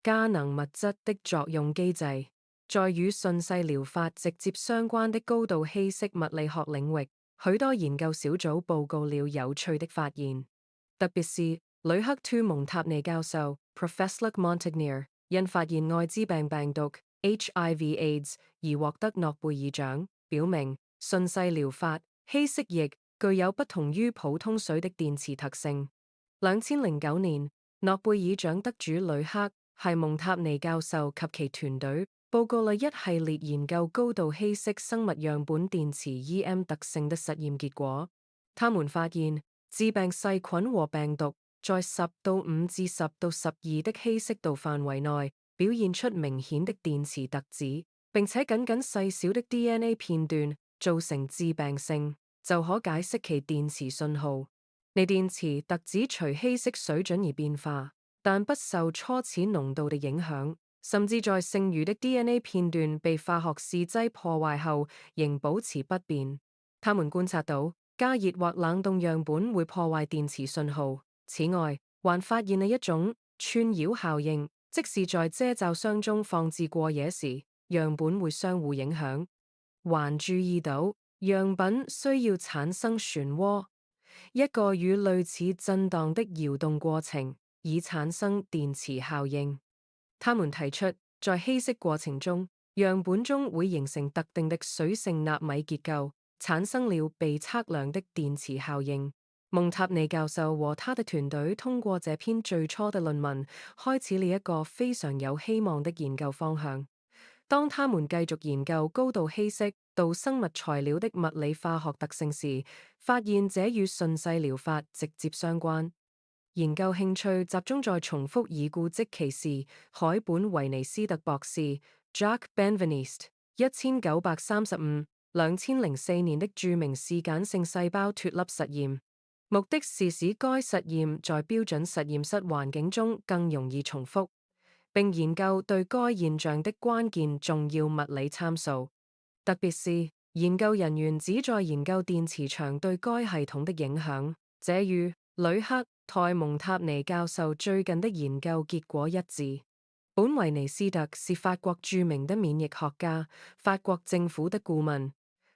加能物質的作用機制。在與順勢療法直接相關的高度稀釋物理學領域，許多研究小組報告了有趣的發現，特別是呂克·蒙塔尼教授 Professor Montagnier 因發現愛滋病病毒 HIV/AIDS 而獲得諾貝爾獎，表明順勢療法稀釋液具有不同於普通水的電磁特性。2009年，諾貝爾獎得主呂克係蒙塔尼教授及其團隊報告了一系列研究高度稀釋生物樣本電磁 EM 特性的實驗結果。他們發現致病細菌和病毒在10到5至10到12的稀釋度範圍內表現出明顯的電磁特質，並且僅細小的 DNA 片段造成致病性，就可解釋其電磁信號。呢電磁特質隨稀釋水準而變化，但不受初始濃度的影響，甚至在剩餘的 DNA 片段被化學試劑破壞後仍保持不變。他們觀察到加熱或冷凍樣本會破壞電磁信號。此外，還發現了一種串擾效應，即是在遮罩箱中放置過夜時，樣本會相互影響。還注意到樣品需要產生漩渦，一個與類似震盪的搖動過程，以產生電磁效應。他們提出，在稀釋過程中，樣本中會形成特定的水性納米結構，產生了被測量的電磁效應。蒙塔尼教授和他的團隊通過這篇最初的論文，開始了一個非常有希望的研究方向。當他們繼續研究高度稀釋到生物材料的物理化學特性時，發現這與順勢療法直接相關。研究興趣集中在重複已故即其是海本維尼斯特博士 Jacques Benveniste 1935-2004年的著名試鹼性細胞脫粒實驗。目的是使該實驗在標準實驗室環境中更容易重複，並研究對該現象的關鍵重要物理參數。特別是研究人員旨在研究電磁場對該系統的影響，這與呂克·蒙塔尼教授最近的研究結果一致。本維尼斯特是法國著名的免疫學家，法國政府的顧問。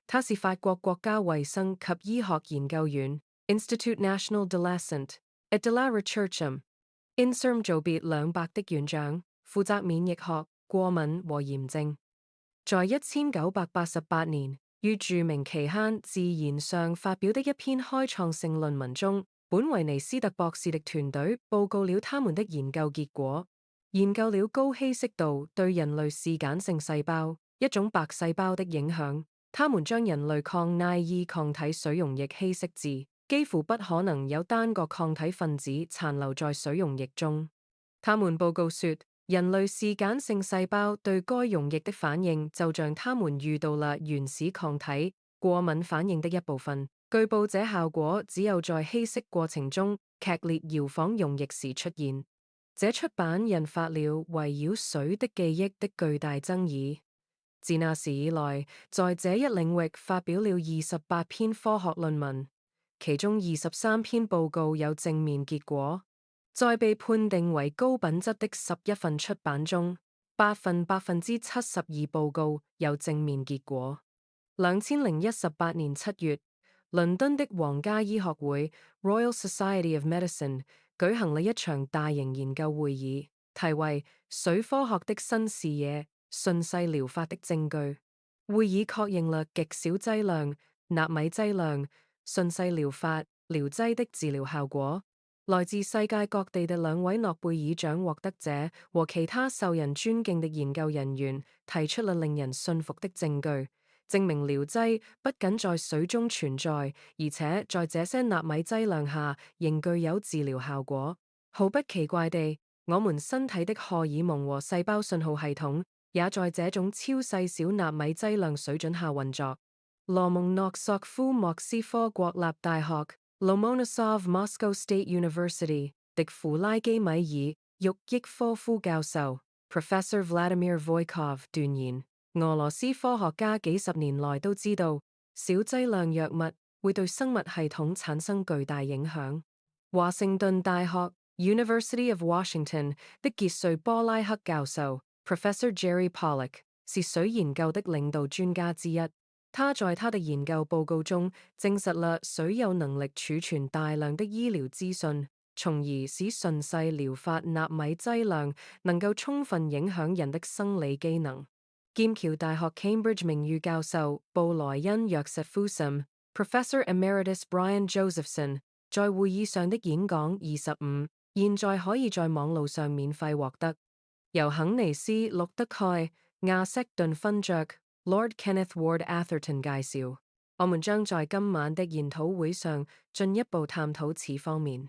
他是法國國家衛生及醫學研究院 Institut National de la Santé et de la Recherche INSERM 組別200的院長，負責免疫學、過敏和炎症。在1988年於著名期刊《自然》上發表的一篇開創性論文中，本維尼斯特博士的團隊報告了他們的研究結果，研究了高稀釋度對人類視鹼性細胞，一種白細胞的影響。他們將人類抗耐液抗體水溶液稀釋至幾乎不可能有單個抗體分子殘留在水溶液中。他們報告說，人類視鹼性細胞對該溶液的反應就像他們遇到了原始抗體過敏反應的一部分。據報這效果只有在稀釋過程中劇烈搖晃溶液時出現。這出版引發了圍繞水的記憶的巨大爭議。自那時以來，在這一領域發表了28篇科學論文，其中23篇報告有正面結果。在被判定為高品質的11份出版中，8份72%報告有正面結果。2018年7月，倫敦的皇家醫學會 Royal Society of Medicine 舉行了一場大型研究會議，題為水科學的新視野，順勢療法的證據。會議確認了極小劑量納米劑量順勢療法療劑的治療效果。來自世界各地的2位諾貝爾獎獲得者和其他受人尊敬的研究人員提出了令人信服的證據，證明療劑不僅在水中存在，而且在這些納米劑量下仍具有治療效果。毫不奇怪地，我們身體的荷爾蒙和細胞信號系統也在這種超細小納米劑量水準下運作。羅蒙諾索夫莫斯科國立大學 Lomonosov Moscow State University 迪弗拉基米爾沃益科夫教授 Professor Vladimir Voykov 斷言，俄羅斯科學家幾十年來都知道小劑量藥物會對生物系統產生巨大影響。華盛頓大學 University of Washington 的傑瑞波拉克教授 Professor Jerry Pollack 是水研究的領導專家之一。他在他的研究報告中證實了水有能力儲存大量的醫療資訊，從而使順勢療法納米劑量能夠充分影響人的生理機能。劍橋大學 Cambridge 名譽教授布萊恩約瑟夫森 Professor Emeritus Brian Josephson 在會議上的演講25，現在可以在網路上免費獲得。由肯尼斯·陸德蓋、亞瑟頓勳爵 Lord Kenneth Ward Atherton 介紹。我們將在今晚的研討會上進一步探討此方面。